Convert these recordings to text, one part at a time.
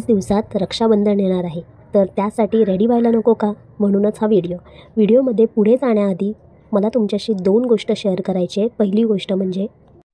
दिवसात रक्षाबंधन येणार आहे, तर त्यासाठी रेडी व्हायला नको का? म्हणूनच हा व्हिडिओमध्ये पुढे जाण्याआधी मला तुमच्याशी 2 गोष्ट शेअर करायची आहे. पहिली गोष्ट म्हणजे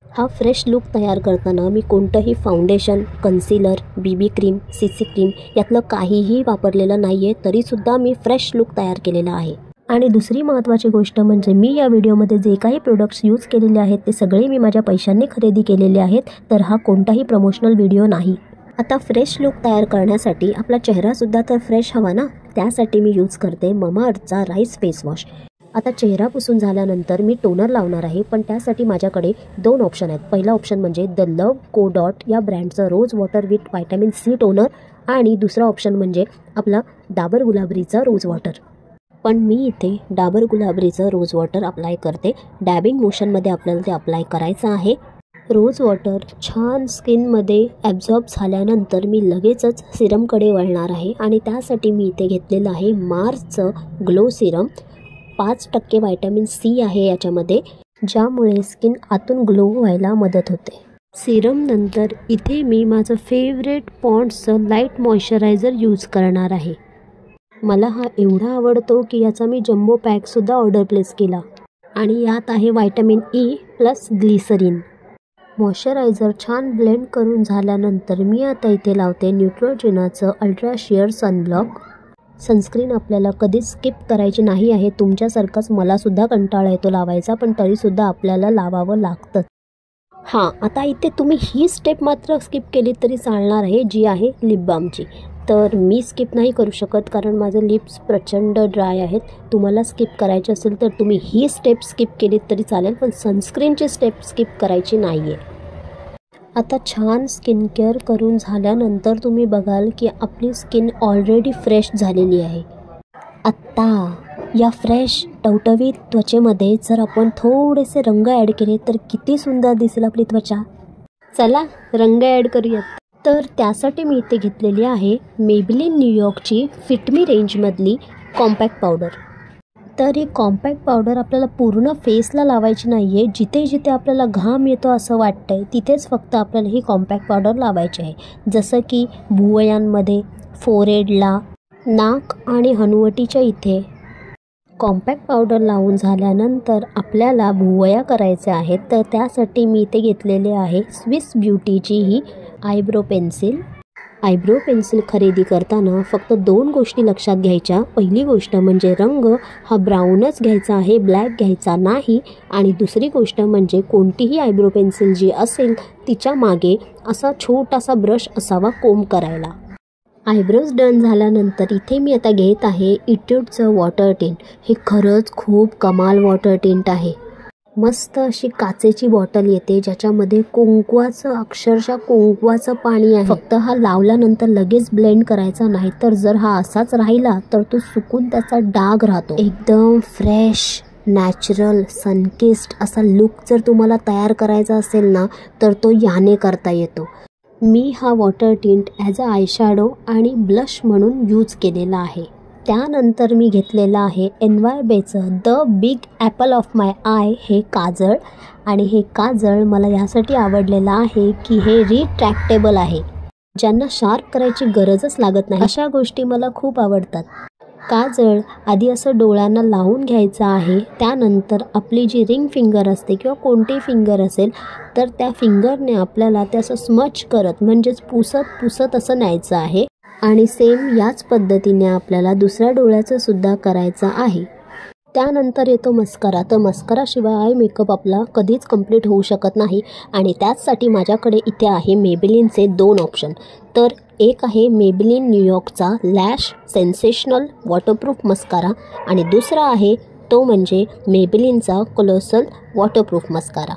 हा फ्रेश लुक तयार करताना मी कोणतंही foundation, concealer, BB cream, CC cream यातलं काहीही वापरलेलं नाही आहे, तरीसुद्धा मी फ्रेश लुक तयार केलेला आहे. आणि दुसरी महत्त्वाची गोष्ट म्हणजे मी या व्हिडिओमध्ये जे काही प्रोडक्ट्स यूज केलेले आहेत ते सगळे मी माझ्या पैशांनी खरेदी केलेले आहेत, तर हा कोणताही प्रमोशनल व्हिडिओ नाही. आता फ्रेश लुक तयार करण्यासाठी आपला चेहरासुद्धा तर फ्रेश हवा ना, त्यासाठी मी यूज करते ममाअर्थचा राईस फेस वॉश. आता चेहरा पुसून झाल्यानंतर मी टोनर लावणार आहे, पण त्यासाठी माझ्याकडे 2 ऑप्शन आहेत. पहिला ऑप्शन म्हणजे द लव को डॉट या ब्रँडचं rose water with vitamin C toner, आणि दुसरा ऑप्शन म्हणजे आपला डाबर गुलाबरीचा रोज वॉटर. पण मी इथे डाबर गुलाबरीचं रोज वॉटर अप्लाय करते. डॅबिंग मोशनमध्ये आपल्याला ते अप्लाय करायचं आहे. रोज वॉटर छान स्किनमध्ये ॲब्झॉर्ब झाल्यानंतर मी लगेचच सिरमकडे वळणार आहे, आणि त्यासाठी मी इथे घेतलेलं आहे मार्सचं ग्लो सिरम. 5% व्हिटॅमिन सी आहे याच्यामध्ये, ज्यामुळे स्किन आतून ग्लो व्हायला मदत होते. सिरम नंतर इथे मी माझं फेवरेट पॉन्ड्सचं लाईट मॉइश्चरायझर यूज करणार आहे. मला हा एवढा आवडतो की याचा मी जम्बो पॅकसुद्धा ऑर्डर प्लेस केला, आणि यात आहे vitamin E plus glycerin. Moisturiser छान ब्लेंड करून झाल्यानंतर मी आता इथे लावते न्यूट्रोजेनाचं अल्ट्रा शेअर सनब्लॉक. सनस्क्रीन आपल्याला कधीच स्किप करायची नाही आहे. तुमच्यासारखाच मलासुद्धा कंटाळा येतो लावायचा, पण तरीसुद्धा आपल्याला लावावं लागतं. हां, आता इथे तुम्ही ही स्टेप मात्र स्किप केली तरी चालणार आहे, जी आहे लिप बामची. तर मी स्किप नाही करू शकत कारण माझे लिप्स प्रचंड ड्राय आहेत. तुम्हाला स्किप करायचे असेल तर तुम्ही ही स्टेप स्किप केलीत तरी चालेल, पण सनस्क्रीनची स्टेप स्किप करायची नाही आहे. आता छान स्किन केअर करून झाल्यानंतर तुम्ही बघाल की आपली स्किन ऑलरेडी फ्रेश झालेली आहे. आत्ता या फ्रेश टवटवीत त्वचेमध्ये जर आपण थोडेसे रंग ॲड केले तर किती सुंदर दिसेल आपली त्वचा. चला रंग ॲड करूयात. तर त्यासाठी मी इथे घेतलेली आहे मेबेलिन न्यूयॉर्कची फिट मी रेंजमधली कॉम्पॅक्ट पावडर. तर ही कॉम्पॅक्ट पावडर आपल्याला पूर्ण फेसला लावायची नाही आहे. जिथे जिथे आपल्याला घाम येतो असं वाटतंय तिथेच फक्त आपल्याला ही कॉम्पॅक्ट पावडर लावायची आहे. जसं की भुवयांमध्ये, फोरहेडला, नाक आणि हनुवटीच्या इथे. कॉम्पॅक्ट पावडर लावून झाल्यानंतर आपल्याला भुवया करायच्या आहेत, तर त्यासाठी मी इथे घेतलेले आहे स्विस ब्युटीची ही आयब्रो पेन्सिल. आयब्रो पेन्सिल खरेदी करताना फक्त 2 गोष्टी लक्षात घ्यायच्या. पहिली गोष्ट म्हणजे रंग हा ब्राऊनच घ्यायचा आहे, ब्लॅक घ्यायचा नाही. आणि दुसरी गोष्ट म्हणजे कोणतीही आयब्रो पेन्सिल जी असेल तिच्या मागे असा छोटासा ब्रश असावा कोंब करायला. आयब्रोज डन झाल्यानंतर इथे मी आता घेत आहे इट्यूडचं वॉटर टिंट. हे खरंच खूप कमाल वॉटर टिंट आहे. मस्त अशी काचेची बॉटल येते ज्याच्यामध्ये कुंकवाचं, अक्षरशः कुंकवाचं पाणी आहे. फक्त हा लावल्यानंतर लगेच ब्लेंड करायचा नाही, तर जर हा असाच राहिला तर तो सुकून त्याचा डाग राहतो. एकदम फ्रेश, नॅचरल, सनकिस्ड असा लुक जर तुम्हाला तयार करायचा असेल ना, तर तो याने करता येतो. मी हा water tint as a eyeshadow आणि ब्लश म्हणून यूज केलेला आहे. त्यानंतर मी घेतलेलं आहे NYBEचं the big apple of my eye हे काजळ. आणि हे काजळ मला यासाठी आवडलेलं आहे की हे रिट्रॅक्टेबल आहे. ज्यांना शार्प करायची गरजच लागत नाही अशा गोष्टी मला खूप आवडतात. काजळ आधी असं डोळ्यांना लावून घ्यायचं आहे. त्यानंतर आपली जी रिंग फिंगर असते किंवा कोणती फिंगर असेल तर त्या फिंगरने आपल्याला ते असं स्मच करत म्हणजेच पुसत असं न्यायचं आहे. आणि सेम याच पद्धतीने आपल्याला दुसऱ्या डोळ्याचं सुद्धा करायचं आहे. त्यानंतर येतो मस्करा. तर मस्कराशिवाय आय मेकअप आपला कधीच कंप्लीट होऊ शकत नाही, आणि त्याचसाठी माझ्याकडे इथे आहे मेबेलिनचे 2 ऑप्शन. तर एक आहे मेबेलिन न्यूयॉर्कचा लॅश सेन्सेशनल वॉटरप्रूफ मस्कारा, आणि दुसरा आहे तो म्हणजे मेबेलिनचा कोलोसल वॉटरप्रूफ मस्कारा.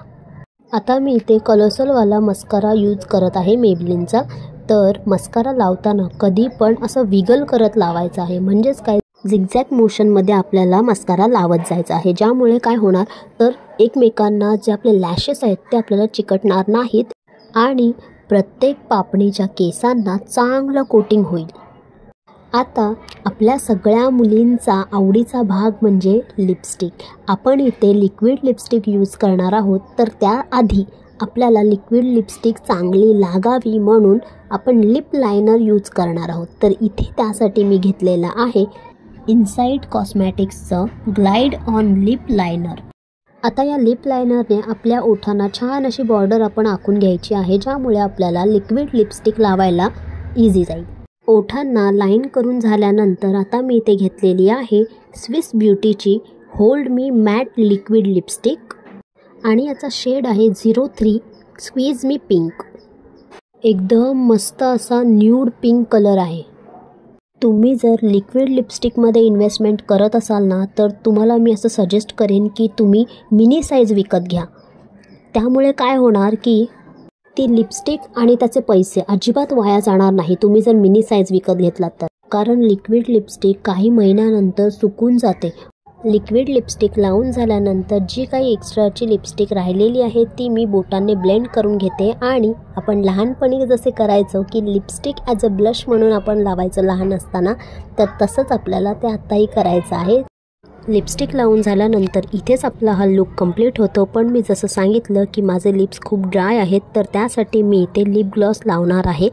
आता मी इथे कोलोसलवाला मस्कारा यूज करत आहे मेबेलिनचा. तर मस्कारा लावताना कधी पण असं विगल करत लावायचं आहे, म्हणजेच काय झिगझॅग मोशनमध्ये आपल्याला मस्कारा लावत जायचं आहे, ज्यामुळे काय होणार तर एकमेकांना जे आपले लॅशेस आहेत ते आपल्याला चिकटणार नाहीत आणि प्रत्येक पापणीच्या केसांना चांगलं कोटिंग होईल. आता आपल्या सगळ्या मुलींचा आवडीचा भाग म्हणजे लिपस्टिक. आपण इथे लिक्विड लिपस्टिक यूज करणार आहोत, तर त्याआधी आपल्याला लिक्विड लिपस्टिक चांगली लागावी म्हणून आपण लिप लायनर यूज करणार आहोत. तर इथे त्यासाठी मी घेतलेला आहे इनसाइड कॉस्मॅटिक्सचं ग्लाइड ऑन लिप लायनर. आता या लिप लायनरने आपल्या ओठांना छान अशी बॉर्डर आपण आखून घ्यायची आहे, ज्यामुळे आपल्याला लिक्विड लिपस्टिक लावायला इझी जाईल. ओठांना लाईन करून झाल्यानंतर आता मी इथे घेतलेली आहे स्विस ब्युटीची hold me matte liquid lipstick आणि याचा शेड आहे 03 स्क्वीज मी पिंक. एकदम मस्त असा न्यूड पिंक कलर आहे. तुम्ही जर लिक्विड लिपस्टिकमध्ये इन्व्हेस्टमेंट करत असाल ना, तर तुम्हाला मी असं सजेस्ट करेन की तुम्ही मिनी साईज विकत घ्या. त्यामुळे काय होणार की ती लिपस्टिक आणि त्याचे पैसे अजिबात वाया जाणार नाही तुम्ही जर मिनी साईज विकत घेतलात तर. कारण लिक्विड लिपस्टिक काही महिन्यानंतर सुकून जाते. लिक्विड लिपस्टिक लावून झाल्यानंतर जी काही एक्स्ट्राची लिपस्टिक राहिलेली आहे ती मी बोटांनी ब्लेंड करून घेते आणि आपण लहानपणी जसे करायचो की लिपस्टिक ॲज अ ब्लश म्हणून आपण लावायचं लहान असताना, तर तसंच आपल्याला ते आत्ताही करायचं आहे. लिपस्टिक लावून झाल्यानंतर इथेच आपला हा लुक कंप्लीट होतो. पण मी जसं सांगितलं की माझे लिप्स खूप ड्राय आहेत, तर त्यासाठी मी इथे लिप ग्लॉस लावणार आहे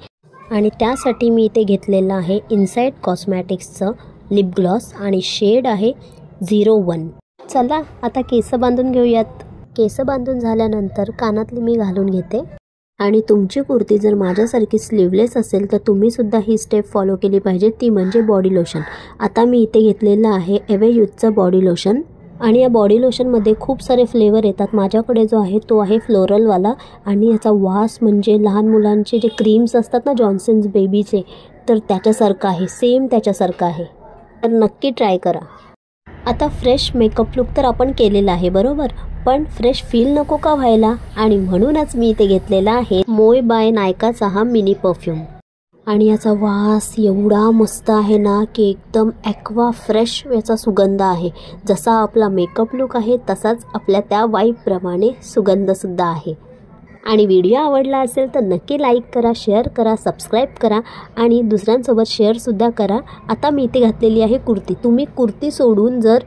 आणि त्यासाठी मी इथे घेतलेलं आहे इनसाइड कॉस्मॅटिक्सचं लिप ग्लॉस आणि शेड आहे 01. चला आता केस बांधून घेऊयात. केस बांधून झाल्यानंतर कानातली मी घालून घेते आणि तुमची कुर्ती जर माझ्यासारखी स्लीवलेस असेल तर तुम्हीसुद्धा ही स्टेप फॉलो केली पाहिजे, ती म्हणजे बॉडी लोशन. आता मी इथे घेतलेलं आहे एव्हेयूजचं बॉडी लोशन आणि या बॉडी लोशनमध्ये खूप सारे फ्लेवर येतात. माझ्याकडे जो आहे तो आहे फ्लोरलवाला आणि याचा वास म्हणजे लहान मुलांचे जे क्रीम्स असतात ना जॉन्सन्स बेबीचे, तर त्याच्यासारखं आहे, सेम त्याच्यासारखं आहे. तर नक्की ट्राय करा. आता फ्रेश मेकअप लुक तर आपण केलेला आहे बरोबर, पण फ्रेश फील नको का व्हायला, आणि म्हणूनच मी इथे घेतलेला आहे मोय बाय नायकाचा हा मिनी परफ्यूम. आणि याचा वास एवढा मस्त आहे ना की एकदम ॲक्वा फ्रेश याचा सुगंध आहे. जसा आपला मेकअप लुक आहे तसाच आपल्या त्या वाईबप्रमाणे सुगंधसुद्धा आहे. आणि व्हिडिओ आवडला असेल तर नक्की लाईक करा, शेअर करा, सबस्क्राईब करा आणि दुसऱ्यांसोबत शेअरसुद्धा करा. आता मी इथे घातलेली आहे कुर्ती. तुम्ही कुर्ती सोडून जर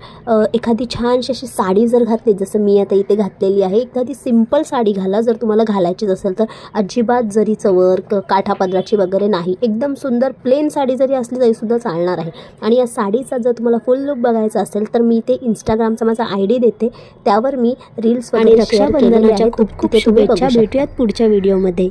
एखादी छानशी अशी साडी जर घातली, जसं मी आता इथे घातलेली आहे, एखादी सिंपल साडी घाला जर तुम्हाला घालायचीच असेल तर. अजिबात जरीचं वर्क काठापदराची वगैरे नाही, एकदम सुंदर प्लेन साडी जरी असली तरीसुद्धा चालणार आहे. आणि या साडीचा जर तुम्हाला फुल लुक बघायचा असेल तर मी इथे इंस्टाग्रामचा माझा ID देते, त्यावर मी रील्स आणि रक्षाबंधनाच्या खूप खूप शुभेच्छा. भेटूयात पुढच्या व्हिडिओमध्ये.